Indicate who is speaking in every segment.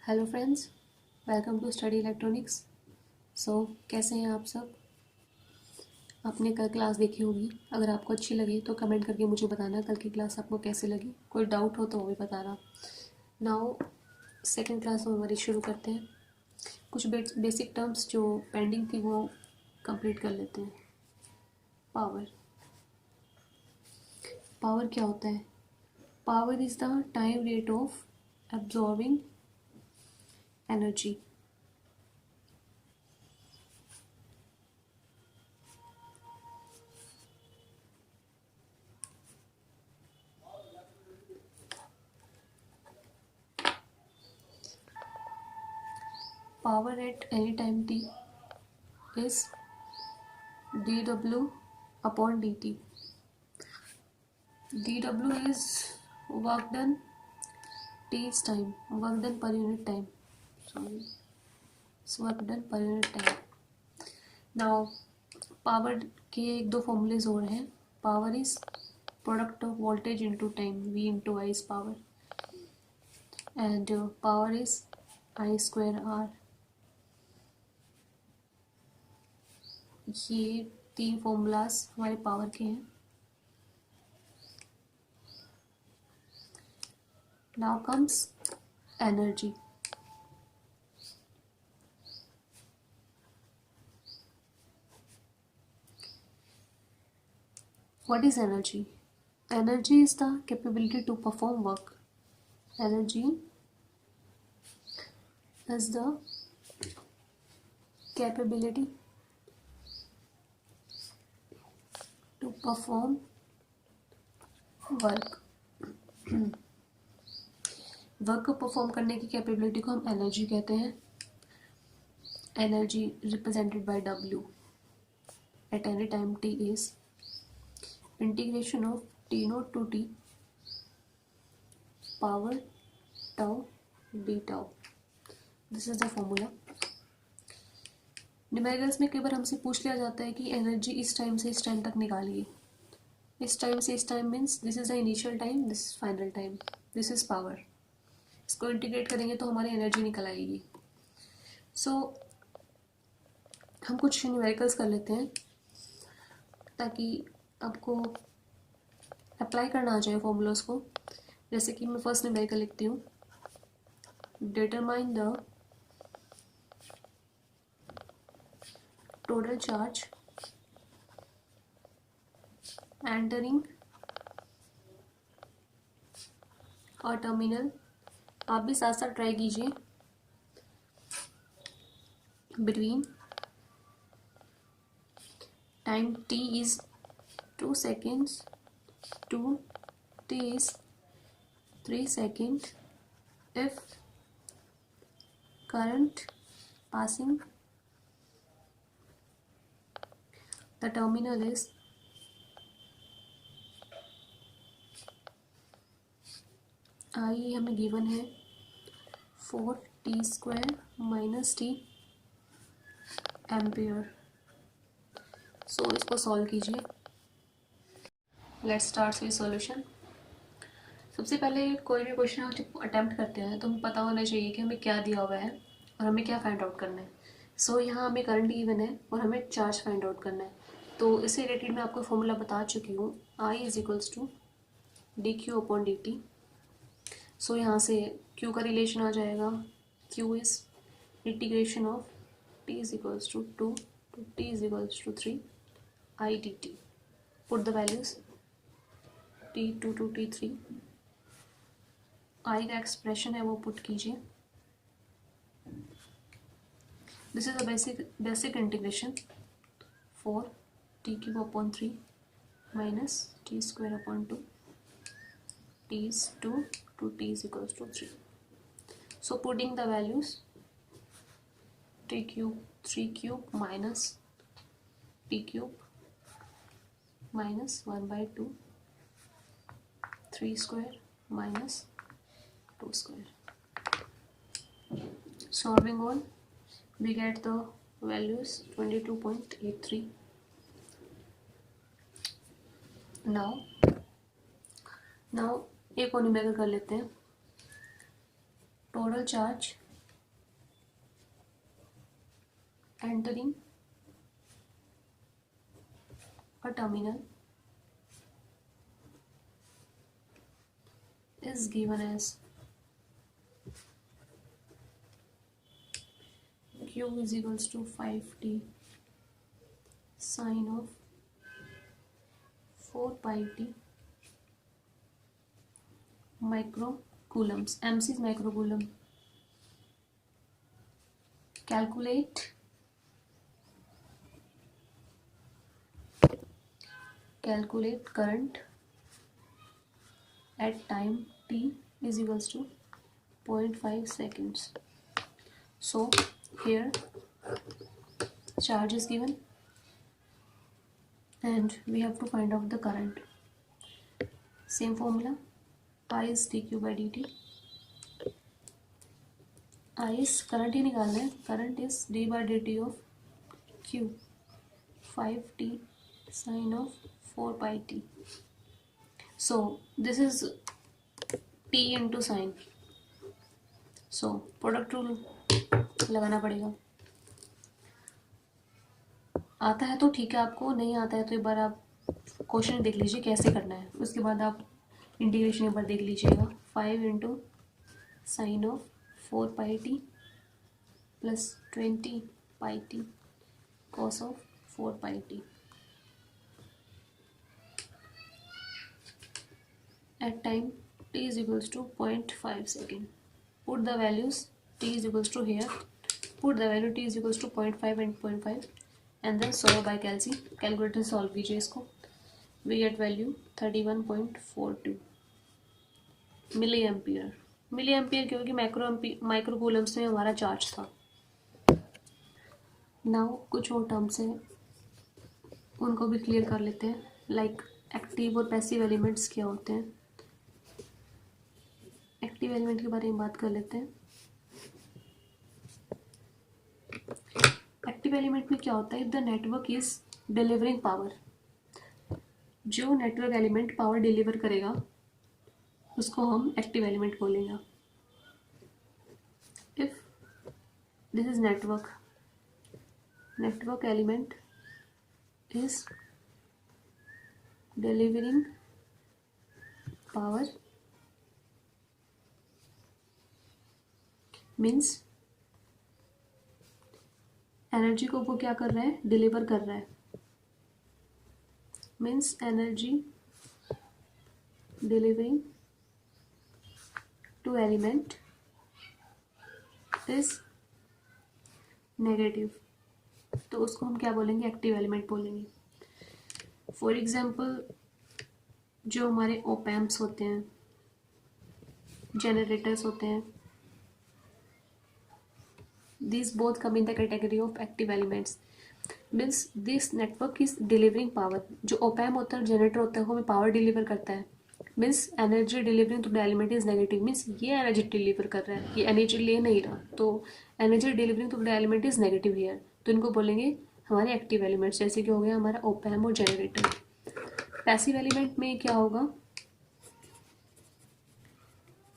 Speaker 1: Hello friends, welcome to study electronics. कैसे हैं आप सब? आपने कल क्लास देखी होगी। अगर आपको अच्छी लगी तो कमेंट करके मुझे बताना कल की क्लास आपको कैसे लगी। कोई डाउट हो तो वो भी बताना। नाउ सेकंड क्लास हम हमारी शुरू करते हैं। कुछ बेसिक टर्म्स जो पेंडिंग थी वो कंप्लीट कर लेते हैं। पावर। पावर क्या होता है? Power is the time rate of absorbing energy. Power at any time t is dw upon dt. dw is work done, t is time, work done per unit time. Sorry, it's work done per unit time. Now power के एक दो formulae और हैं. Power is product of voltage into time, v into I is power, and power is I square R. ये तीन formulas हमारे power के हैं. Now comes energy. What is energy? Energy is the capability to perform work. Energy is the capability to perform work. Work को perform करने की capability को हम एनर्जी कहते हैं. Energy represented by W at any time t is integration of t naught to t power tau d tau. This is the formula. Numericals में कई बार हमसे पूछ लिया जाता है कि एनर्जी इस टाइम से इस टाइम तक निकालिए. इस टाइम से इस time means this is the initial time, this is final time, this is power. इसको इंटीग्रेट करेंगे तो हमारी एनर्जी निकल आएगी. हम कुछ न्यूमेरिकल्स कर लेते हैं ताकि आपको अप्लाई करना आ जाए फॉर्मूलाज को. जैसे कि मैं फर्स्ट न्यूमेरिकल लिखती हूँ. Determine the total charge entering और टर्मिनल. आप भी साथ साथ ट्राई कीजिए. Between time t is 2 seconds to t is 3 seconds if current passing the terminal is I हमें गिवन है 4t square minus t ampere. इसको सॉल्व कीजिए. Let's start with solution. सबसे पहले कोई भी क्वेश्चन आप अटेम्प्ट करते हैं तो हमें पता होना चाहिए कि हमें क्या दिया हुआ है और हमें क्या फाइंड आउट करना है. यहाँ हमें करंट गिवन है और हमें चार्ज फाइंड आउट करना है. तो इससे रिलेटेड मैं आपको फॉर्मूला बता चुकी हूँ. I is equals to D Q upon D T. यहाँ से Q का रिलेशन आ जाएगा. Q is integration of T is equals to 2 to T is equals to 3 I dt. Put the values T2 to T3. I का expression है वो put कीजिए. This is a basic integration for T cube upon 3 minus T square upon 2 t is 2 to t is equals to 3. Putting the values t cube 3 cube minus t cube minus 1 by 2 3 square minus 2 square. Solving all, we get the values 22.83. Now एक और numerical कर लेते हैं. Total charge entering a terminal is given as Q is equals to 5t sine of 4 pi t microcoulombs. MC is microcoulomb. Calculate current at time t is equals to 0.5 seconds. So here charge is given and we have to find out the current. Same formula, I is dq by dt. I is current ही निकालना है. Current is d by dt of q 5t sine of 4 pi t. So this is t into sine. So product rule लगाना पड़ेगा. आता है तो ठीक है, आपको नहीं आता है तो एक बार आप क्वेश्चन देख लीजिए कैसे करना है, उसके बाद आप इंटीग्रेशन एक बार देख लीजिएगा. 5 into sine of 4 pi T plus 20 pi T cos of 4 pi T at time t is equals to 0.5 second. Put the values. T is equals to here. Put the value t is equals to 0.5 and 0.5 and then solve by calci. Calculator solve कीजिए इसको. We get value 31.42 milli ampere. Milli ampere क्योंकि microcoulombs में हमारा charge था. Now कुछ और terms हैं, उनको भी क्लियर कर लेते हैं. लाइक एक्टिव और पैसिव एलिमेंट्स क्या होते हैं. एक्टिव एलिमेंट के बारे में बात कर लेते हैं. एक्टिव एलिमेंट में क्या होता है, the network is delivering power. जो नेटवर्क एलिमेंट पावर डिलीवर करेगा उसको हम एक्टिव एलिमेंट बोलेंगे. If this is network element is delivering power means energy को वो क्या कर रहा है, डिलीवर कर रहा है. Means energy delivering to element is negative, तो उसको हम क्या बोलेंगे, एक्टिव एलिमेंट बोलेंगे. फॉर एग्जाम्पल जो हमारे ओपैम्प्स होते हैं, जनरेटर्स होते हैं, these both come in the category of active elements. Means this network is delivering power. जो ओपैम होता है, जनरेटर होता है, वो हमें पावर डिलीवर करता है. Means energy delivering to the element is negative. Means ये एनर्जी डिलीवर कर रहा है, ये एनर्जी ले नहीं रहा, तो energy delivering to the element is negative here. तो इनको बोलेंगे हमारे एक्टिव एलिमेंट्स, जैसे कि हो गया हमारा ओपैम और जनरेटर. पैसिव एलिमेंट में क्या होगा,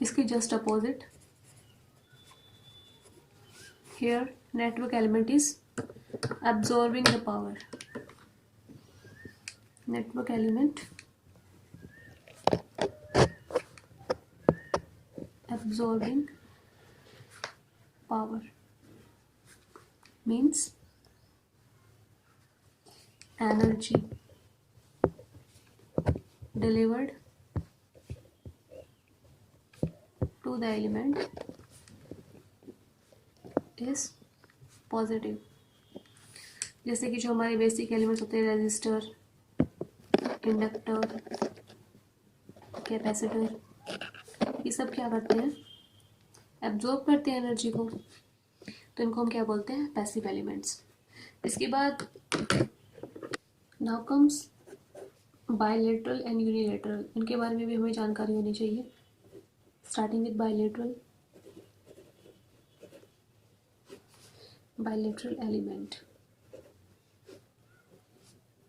Speaker 1: इसके just opposite. Here network element is absorbing the power. Network element absorbing power means energy delivered to the element is positive. जैसे कि जो हमारे बेसिक एलिमेंट्स होते हैं, रेजिस्टर, इंडक्टर, कैपेसिटर, ये सब क्या करते हैं, एब्जॉर्ब करते हैं एनर्जी को, तो इनको हम क्या बोलते हैं, पैसिव एलिमेंट्स. इसके बाद now comes bilateral and unilateral. इनके बारे में भी हमें जानकारी होनी चाहिए. Starting with bilateral element.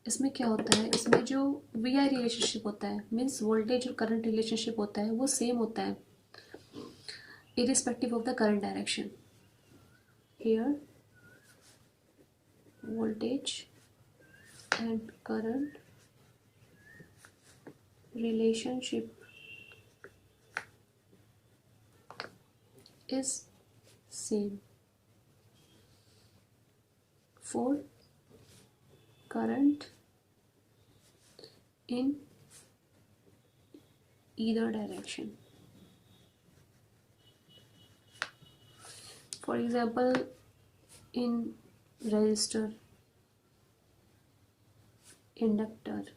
Speaker 1: इसमें क्या होता है, इसमें जो वी आई रिलेशनशिप होता है, मीन्स वोल्टेज और करंट रिलेशनशिप होता है, वो सेम होता है irrespective of the current direction. Here voltage and current relationship is same for current in either direction. For example, in resistor, inductor,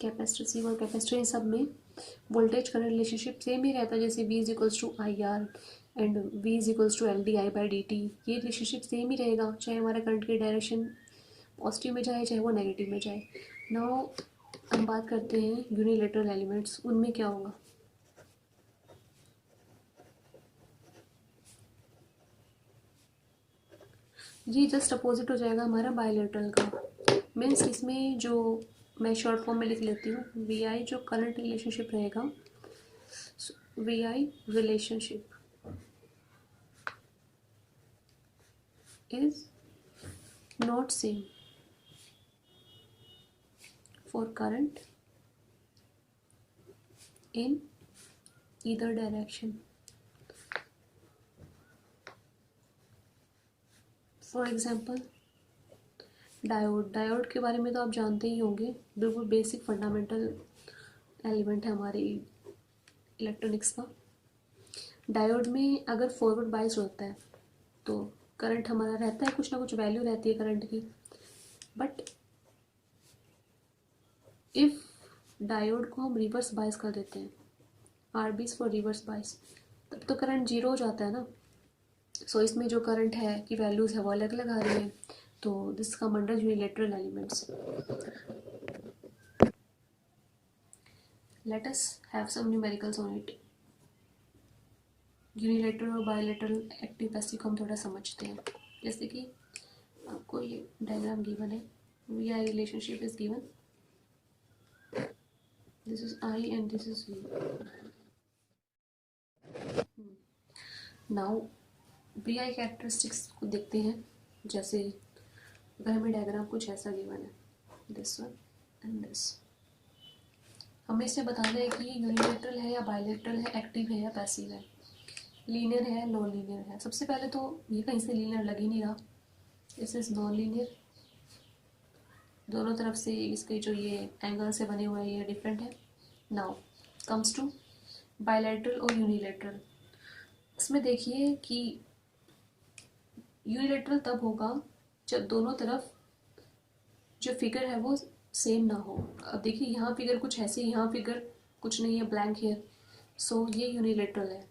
Speaker 1: capacitor, C और capacitor, इन सब में वोल्टेज करंट रिलेशनशिप सेम ही रहता है, जैसे V is equals to I R and V is equals to L D I by D T. ये relationship same ही रहेगा, चाहे हमारा करंट की डायरेक्शन पॉजिटिव में जाए चाहे वो नेगेटिव में जाए। नाउ हम बात करते हैं यूनिलेटरल एलिमेंट्स, उनमें क्या होगा। ये जस्ट अपोजिट हो जाएगा हमारा बायलेटरल का। मीन्स इसमें जो मैं शॉर्ट फॉर्म में लिख लेती हूँ, वी आई जो करंट रिलेशनशिप रहेगा, V I relationship is not same for current in either direction. For example diode, diode के बारे में तो आप जानते ही होंगे, बिल्कुल बेसिक फंडामेंटल एलिमेंट है हमारे इलेक्ट्रॉनिक्स का। डायोड में अगर फॉरवर्ड बाइस होता है तो करंट हमारा रहता है, कुछ ना कुछ वैल्यू रहती है करंट की। बट इफ डायोड को हम रिवर्स बाइस कर देते हैं, आर बीस फॉर रिवर्स बाइस, तब तो करंट जीरो हो जाता है ना। सो इसमें जो करंट है की वैल्यूज़ है वो अलग अलग आ रही है, तो this come under unilateral elements. Let us have some numericals on it. Unilateral और बायलेटरल एक्टिव पैसिव को हम थोड़ा समझते हैं। जैसे कि आपको ये डायग्राम गिवन है, V I relationship is given, this is I and this is V. Now V I characteristics को देखते हैं। जैसे अगर हमें डायग्राम कुछ ऐसा गिवन है, दिस वन एंड दिस, हमें इससे बताना है कि यूनिलेटरल है या बायलेटरल है, एक्टिव है या पैसिव है, लीनियर है नॉन लीनियर है। सबसे पहले तो ये कहीं से लीनियर लग ही नहीं रहा, दिस इज नॉन लीनियर, दोनों तरफ से इसके जो ये एंगल से बने हुए हैं ये डिफरेंट है। नाउ कम्स टू बायलैटरल और यूनिलेटरल। इसमें देखिए कि यूनिलेटरल तब होगा जब दोनों तरफ जो फिगर है वो सेम ना हो। अब देखिए यहाँ फिगर कुछ ऐसे, यहाँ फिगर कुछ नहीं है, ब्लैंक है, सो ये यूनिलेटरल है।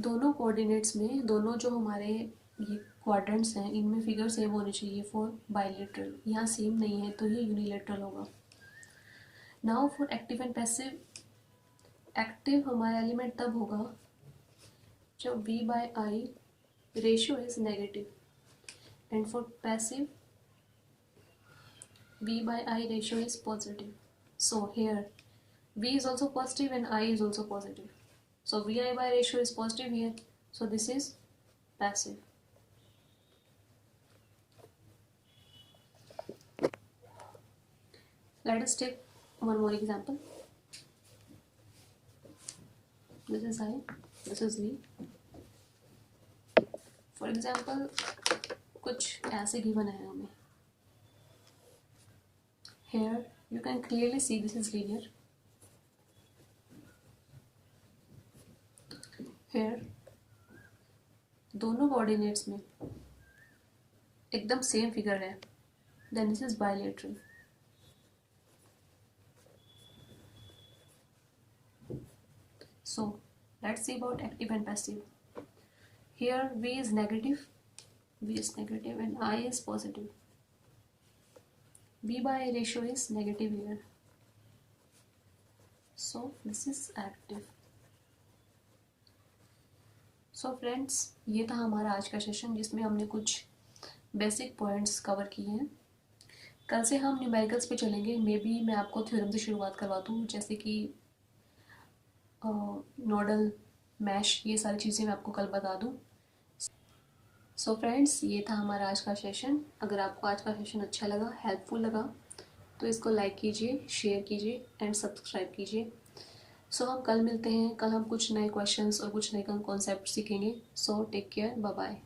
Speaker 1: दोनों कोऑर्डिनेट्स में, दोनों जो हमारे ये क्वाड्रेंट्स हैं, इनमें फिगर सेम होनी चाहिए फॉर बायलेटरल। यहाँ सेम नहीं है तो ये यूनिलेटरल होगा। Now for active and passive, active हमारा एलिमेंट तब होगा जब V by I ratio is negative, and for passive V by I ratio is positive. So here V is also positive and I is also positive. So VI by ratio is positive here. So this is passive. Let us take one more example. This is I, this is V. For example, कुछ ऐसे given है हमें. Here you can clearly see this is linear. Here दोनों coordinates में एकदम same figure है, then this is bilateral. So let's see about active and passive. Here V is negative, and I is positive. V by I ratio is negative here. So this is active. So friends, ये था हमारा आज का session जिसमें हमने कुछ basic points cover किए हैं। कल से हम न्यूमेरिकल्स पे चलेंगे। मे बी मैं आपको थ्योरम से शुरुआत करवा दूँ, जैसे कि नोडल मैश, ये सारी चीज़ें मैं आपको कल बता दूँ। सो फ्रेंड्स, ये था हमारा आज का सेशन। अगर आपको आज का सेशन अच्छा लगा, हेल्पफुल लगा, तो इसको लाइक कीजिए, शेयर कीजिए एंड सब्सक्राइब कीजिए। सो हम कल मिलते हैं। कल हम कुछ नए क्वेश्चंस और कुछ नए कॉन्सेप्ट सीखेंगे। So take care, bye bye.